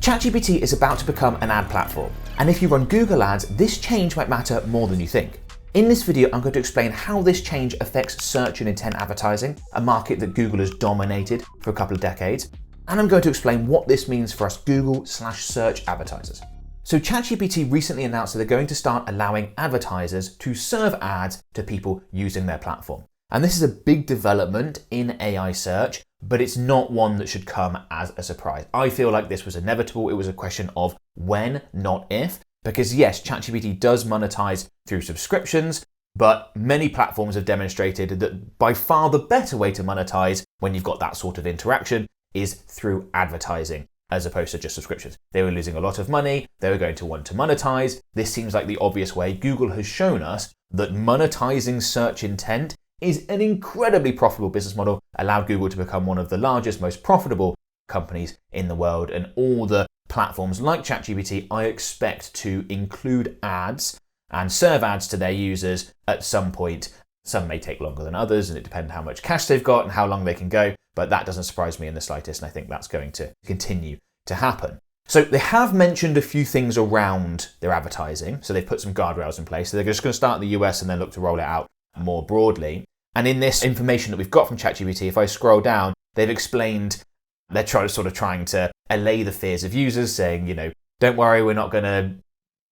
ChatGPT is about to become an ad platform, and if you run Google Ads, this change might matter more than you think. In this video, I'm going to explain how this change affects search and intent advertising, a market that Google has dominated for a couple of decades, and I'm going to explain what this means for us Google/search advertisers. So ChatGPT recently announced that they're going to start allowing advertisers to serve ads to people using their platform. And this is a big development in AI search, but it's not one that should come as a surprise. I feel like this was inevitable. It was a question of when, not if, because yes, ChatGPT does monetize through subscriptions, but many platforms have demonstrated that by far the better way to monetize when you've got that sort of interaction is through advertising as opposed to just subscriptions. They were losing a lot of money. They were going to want to monetize. This seems like the obvious way. Google has shown us that monetizing search intent is an incredibly profitable business model, allowed Google to become one of the largest, most profitable companies in the world. And all the platforms like ChatGPT, I expect to include ads and serve ads to their users at some point. Some may take longer than others, and it depends how much cash they've got and how long they can go, but that doesn't surprise me in the slightest, and I think that's going to continue to happen. So they have mentioned a few things around their advertising, so they've put some guardrails in place. So they're just going to start in the US and then look to roll it out more broadly. And in this information that we've got from ChatGPT, if I scroll down, they've explained they're trying to allay the fears of users, saying, don't worry, we're not going to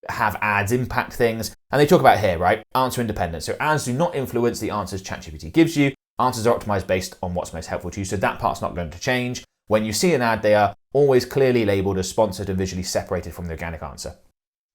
have ads impact things. And they talk about here, right? Answer independence. So ads do not influence the answers ChatGPT gives you. Answers are optimized based on what's most helpful to you. So that part's not going to change. When you see an ad, they are always clearly labeled as sponsored and visually separated from the organic answer.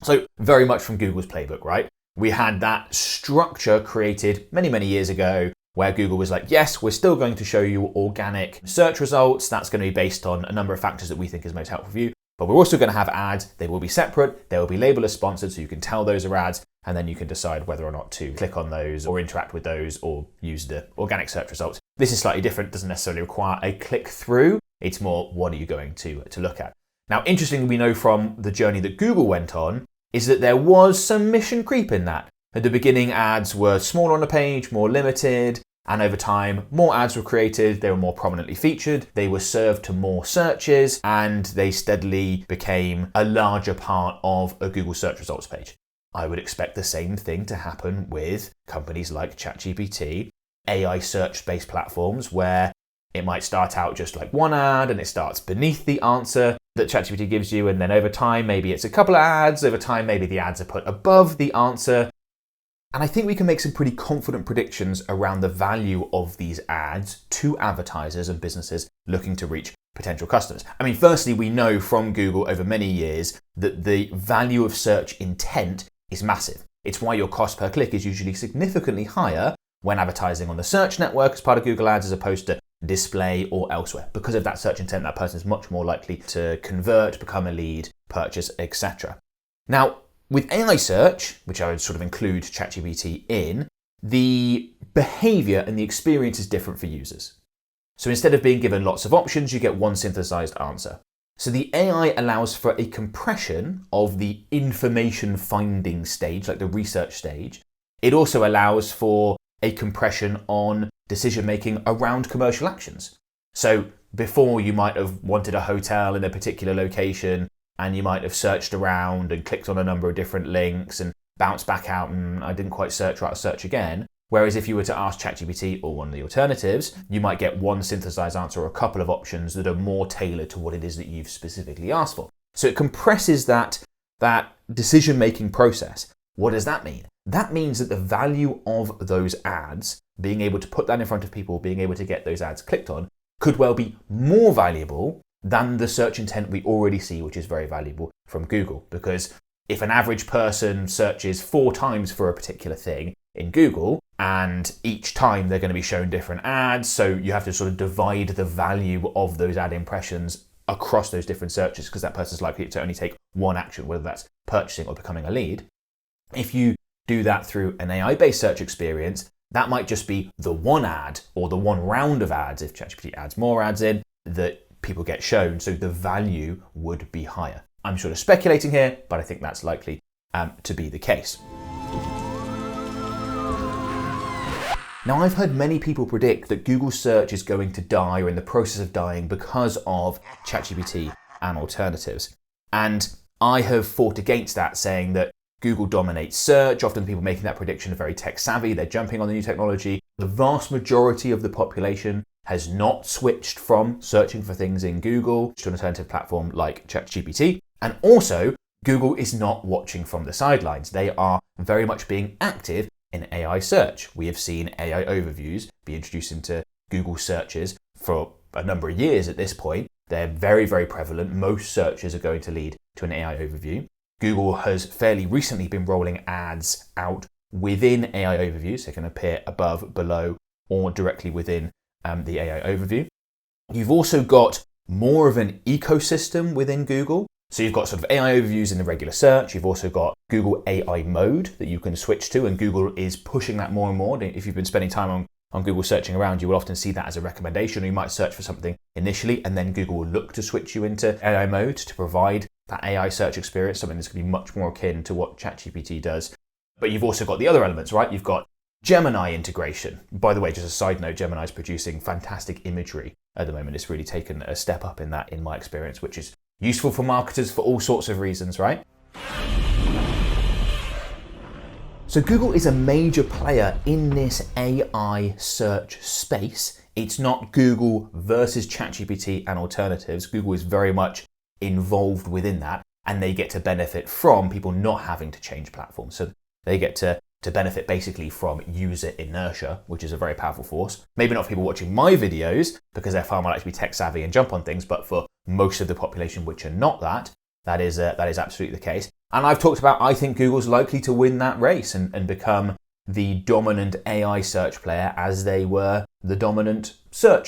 So very much from Google's playbook, right? We had that structure created many, many years ago where Google was like, yes, we're still going to show you organic search results. That's going to be based on a number of factors that we think is most helpful for you. But we're also going to have ads. They will be separate. They will be labeled as sponsored, so you can tell those are ads, and then you can decide whether or not to click on those or interact with those or use the organic search results. This is slightly different. It doesn't necessarily require a click through. It's more, what are you going to look at? Now, interestingly, we know from the journey that Google went on is that there was some mission creep in that. At the beginning, ads were smaller on the page, more limited, and over time, more ads were created, they were more prominently featured, they were served to more searches, and they steadily became a larger part of a Google search results page. I would expect the same thing to happen with companies like ChatGPT, AI search-based platforms, where it might start out just like one ad and it starts beneath the answer that ChatGPT gives you, and then over time, maybe it's a couple of ads, over time, maybe the ads are put above the answer. And I think we can make some pretty confident predictions around the value of these ads to advertisers and businesses looking to reach potential customers. I mean, firstly, we know from Google over many years that the value of search intent is massive. It's why your cost per click is usually significantly higher when advertising on the search network as part of Google Ads as opposed to display or elsewhere. Because of that search intent, that person is much more likely to convert, become a lead, purchase, etc. Now, with AI search, which I would sort of include ChatGPT in, the behavior and the experience is different for users. So instead of being given lots of options, you get one synthesized answer. So the AI allows for a compression of the information finding stage, like the research stage. It also allows for a compression on decision making around commercial actions. So before, you might have wanted a hotel in a particular location, and you might have searched around and clicked on a number of different links and bounced back out and I didn't quite search right, search again. Whereas if you were to ask ChatGPT or one of the alternatives, you might get one synthesized answer or a couple of options that are more tailored to what it is that you've specifically asked for. So it compresses that decision-making process. What does that mean? That means that the value of those ads, being able to put that in front of people, being able to get those ads clicked on, could well be more valuable than the search intent we already see, which is very valuable from Google. Because if an average person searches 4 times for a particular thing in Google, and each time they're going to be shown different ads, so you have to sort of divide the value of those ad impressions across those different searches, because that person's likely to only take one action, whether that's purchasing or becoming a lead. If you do that through an AI-based search experience, that might just be the one ad or the one round of ads, if ChatGPT adds more ads in, that people get shown, so the value would be higher. I'm sort of speculating here, but I think that's likely to be the case. Now, I've heard many people predict that Google search is going to die or in the process of dying because of ChatGPT and alternatives. And I have fought against that, saying that Google dominates search. Often people making that prediction are very tech savvy. They're jumping on the new technology. The vast majority of the population has not switched from searching for things in Google to an alternative platform like ChatGPT. And also, Google is not watching from the sidelines. They are very much being active in AI search. We have seen AI overviews be introduced into Google searches for a number of years at this point. They're very, very prevalent. Most searches are going to lead to an AI overview. Google has fairly recently been rolling ads out within AI overviews. They can appear above, below, or directly within the AI overview. You've also got more of an ecosystem within Google. So you've got sort of AI overviews in the regular search. You've also got Google AI mode that you can switch to, and Google is pushing that more and more. If you've been spending time on Google searching around, you will often see that as a recommendation, or you might search for something initially, and then Google will look to switch you into AI mode to provide that AI search experience, something that's going to be much more akin to what ChatGPT does. But you've also got the other elements, right? You've got Gemini integration. By the way, just a side note, Gemini is producing fantastic imagery at the moment. It's really taken a step up in that, in my experience, which is useful for marketers for all sorts of reasons, right? So Google is a major player in this AI search space. It's not Google versus ChatGPT and alternatives. Google is very much involved within that, and they get to benefit from people not having to change platforms. So they get to benefit basically from user inertia, which is a very powerful force. Maybe not for people watching my videos because they're far more likely to be tech savvy and jump on things, but for most of the population which are not that is absolutely the case. And I've talked about, I think Google's likely to win that race and become the dominant AI search player, as they were the dominant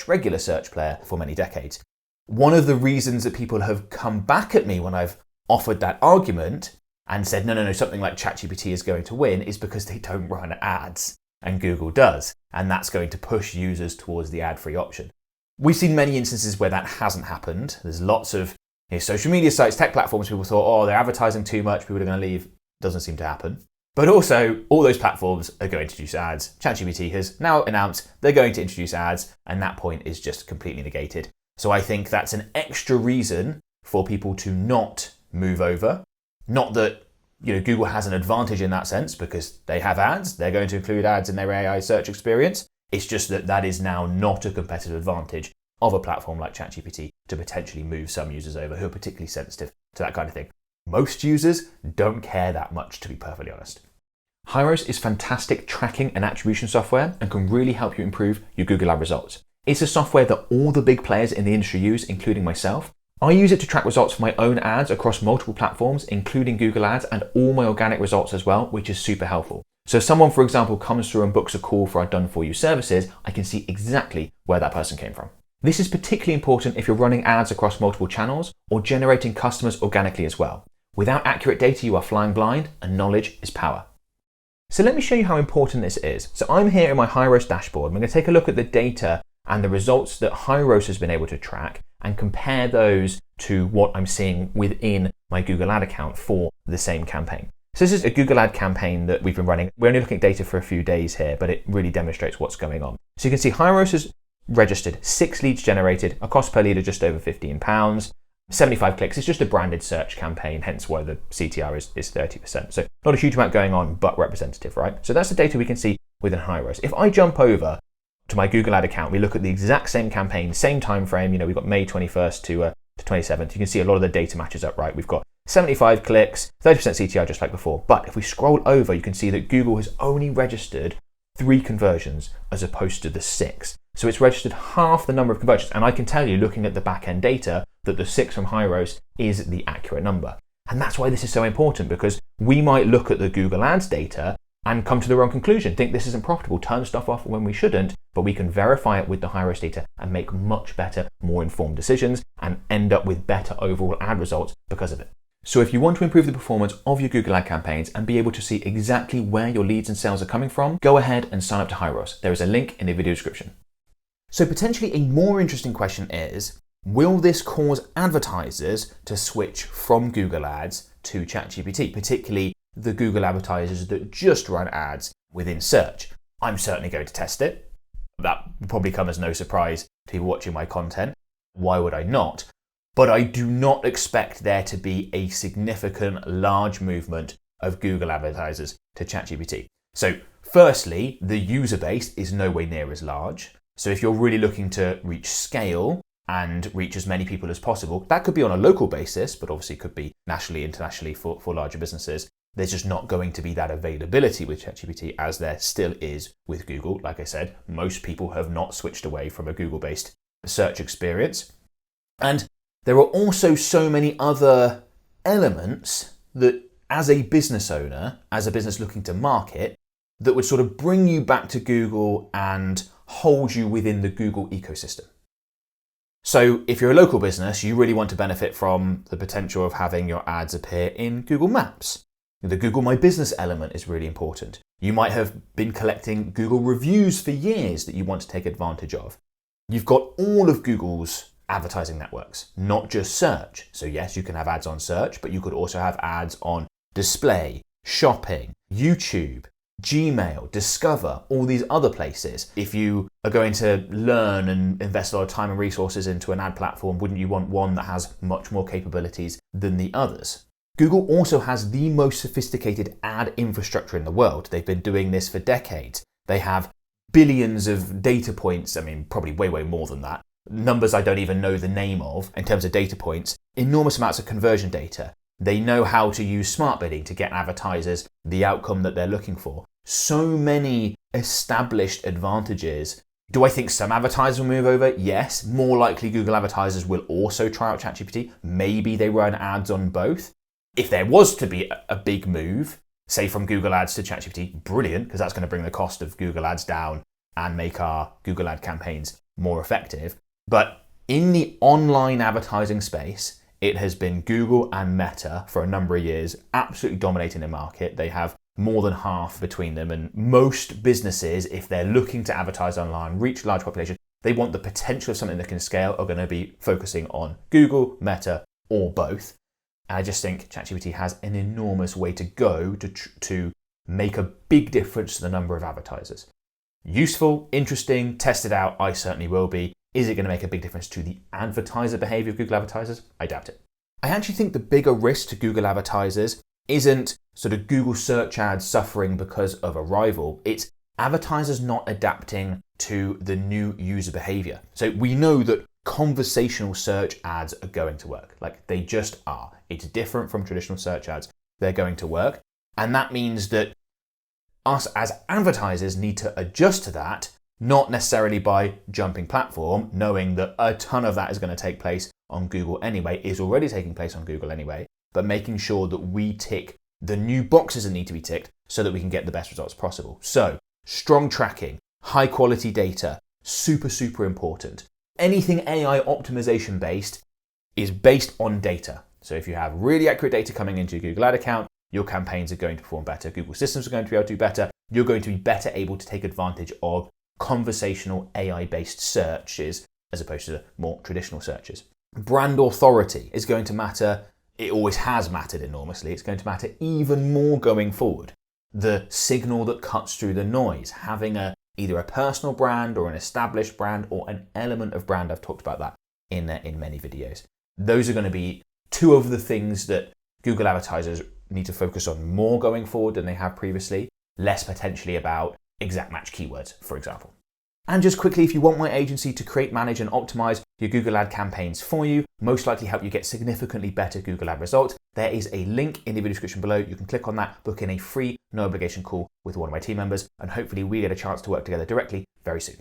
regular search player for many decades. One of the reasons that people have come back at me when I've offered that argument and said, no, something like ChatGPT is going to win, is because they don't run ads, and Google does. And that's going to push users towards the ad-free option. We've seen many instances where that hasn't happened. There's lots of social media sites, tech platforms, people thought, they're advertising too much, people are going to leave. Doesn't seem to happen. But also, all those platforms are going to introduce ads. ChatGPT has now announced they're going to introduce ads, and that point is just completely negated. So I think that's an extra reason for people to not move over. Not that Google has an advantage in that sense, because they have ads. They're going to include ads in their AI search experience. It's just that is now not a competitive advantage of a platform like ChatGPT to potentially move some users over who are particularly sensitive to that kind of thing. Most users don't care that much, to be perfectly honest. Hyros is fantastic tracking and attribution software and can really help you improve your Google Ad results. It's a software that all the big players in the industry use, including myself. I use it to track results for my own ads across multiple platforms, including Google Ads, and all my organic results as well, which is super helpful. So if someone, for example, comes through and books a call for our done-for-you services, I can see exactly where that person came from. This is particularly important if you're running ads across multiple channels or generating customers organically as well. Without accurate data, you are flying blind, and knowledge is power. So let me show you how important this is. So I'm here in my Hyros dashboard. I'm going to take a look at the data and the results that Hyros has been able to track and compare those to what I'm seeing within my Google Ad account for the same campaign. So this is a Google Ad campaign that we've been running. We're only looking at data for a few days here, but it really demonstrates what's going on. So you can see Hyros has registered 6 leads generated, a cost per lead of just over £15, 75 clicks. It's just a branded search campaign, hence why the CTR is 30%. So not a huge amount going on, but representative, right? So that's the data we can see within Hyros. If I jump over to my Google Ad account, we look at the exact same campaign, same time frame. We've got May 21st to 27th. You can see a lot of the data matches up, right? We've got 75 clicks, 30% CTR just like before. But if we scroll over, you can see that Google has only registered 3 conversions as opposed to the 6. So it's registered half the number of conversions. And I can tell you, looking at the back-end data, that the 6 from Hyros is the accurate number. And that's why this is so important, because we might look at the Google Ads data and come to the wrong conclusion, think this isn't profitable, turn stuff off when we shouldn't, but we can verify it with the Hyros data and make much better, more informed decisions and end up with better overall ad results because of it. So if you want to improve the performance of your Google Ad campaigns and be able to see exactly where your leads and sales are coming from, go ahead and sign up to Hyros. There is a link in the video description. So potentially a more interesting question is, will this cause advertisers to switch from Google Ads to ChatGPT, particularly the Google advertisers that just run ads within search? I'm certainly going to test it. That will probably come as no surprise to people watching my content. Why would I not? but I do not expect there to be a significant large movement of Google advertisers to ChatGPT. So firstly, the user base is nowhere near as large. So if you're really looking to reach scale and reach as many people as possible, that could be on a local basis, but obviously could be nationally, internationally for larger businesses. There's just not going to be that availability with ChatGPT as there still is with Google. Like I said, most people have not switched away from a Google-based search experience. And there are also so many other elements that as a business owner, as a business looking to market, that would sort of bring you back to Google and hold you within the Google ecosystem. So if you're a local business, you really want to benefit from the potential of having your ads appear in Google Maps. The Google My Business element is really important. You might have been collecting Google reviews for years that you want to take advantage of. You've got all of Google's advertising networks, not just search. So yes, you can have ads on search, but you could also have ads on display, shopping, YouTube, Gmail, Discover, all these other places. If you are going to learn and invest a lot of time and resources into an ad platform, wouldn't you want one that has much more capabilities than the others? Google also has the most sophisticated ad infrastructure in the world. They've been doing this for decades. They have billions of data points, probably way more than that. Numbers I don't even know the name of in terms of data points, enormous amounts of conversion data. They know how to use smart bidding to get advertisers the outcome that they're looking for. So many established advantages. Do I think some advertisers will move over? Yes. More likely Google advertisers will also try out ChatGPT. Maybe they run ads on both. If there was to be a big move, say from Google Ads to ChatGPT, brilliant, because that's going to bring the cost of Google Ads down and make our Google ad campaigns more effective. But in the online advertising space, it has been Google and Meta for a number of years, absolutely dominating the market. They have more than half between them. And most businesses, if they're looking to advertise online, reach a large population, they want the potential of something that can scale, are going to be focusing on Google, Meta, or both. And I just think ChatGPT has an enormous way to go to make a big difference to the number of advertisers. Useful, interesting, test it out. I certainly will be. Is it going to make a big difference to the advertiser behavior of Google advertisers? I doubt it. I actually think the bigger risk to Google advertisers isn't sort of Google search ads suffering because of a rival. It's advertisers not adapting to the new user behavior. So we know that conversational search ads are going to work. Like they just are. It's different from traditional search ads. They're going to work. And that means that us as advertisers need to adjust to that, not necessarily by jumping platform, knowing that a ton of that is going to take place on Google anyway, is already taking place on Google anyway, but making sure that we tick the new boxes that need to be ticked so that we can get the best results possible. So strong tracking, high quality data, super important. Anything AI optimization based is based on data. So if you have really accurate data coming into your Google ad account, your campaigns are going to perform better. Google systems are going to be able to do better. You're going to be better able to take advantage of conversational AI-based searches as opposed to the more traditional searches. Brand authority is going to matter. It always has mattered enormously. It's going to matter even more going forward. The signal that cuts through the noise, having either a personal brand or an established brand or an element of brand. I've talked about that in many videos. Those are going to be two of the things that Google advertisers need to focus on more going forward than they have previously, less potentially about exact match keywords, for example. And just quickly, if you want my agency to create, manage and optimize your Google ad campaigns for you, most likely help you get significantly better Google ad results, there is a link in the video description below. You can click on that, book in a free, no obligation call with one of my team members, and hopefully we get a chance to work together directly very soon.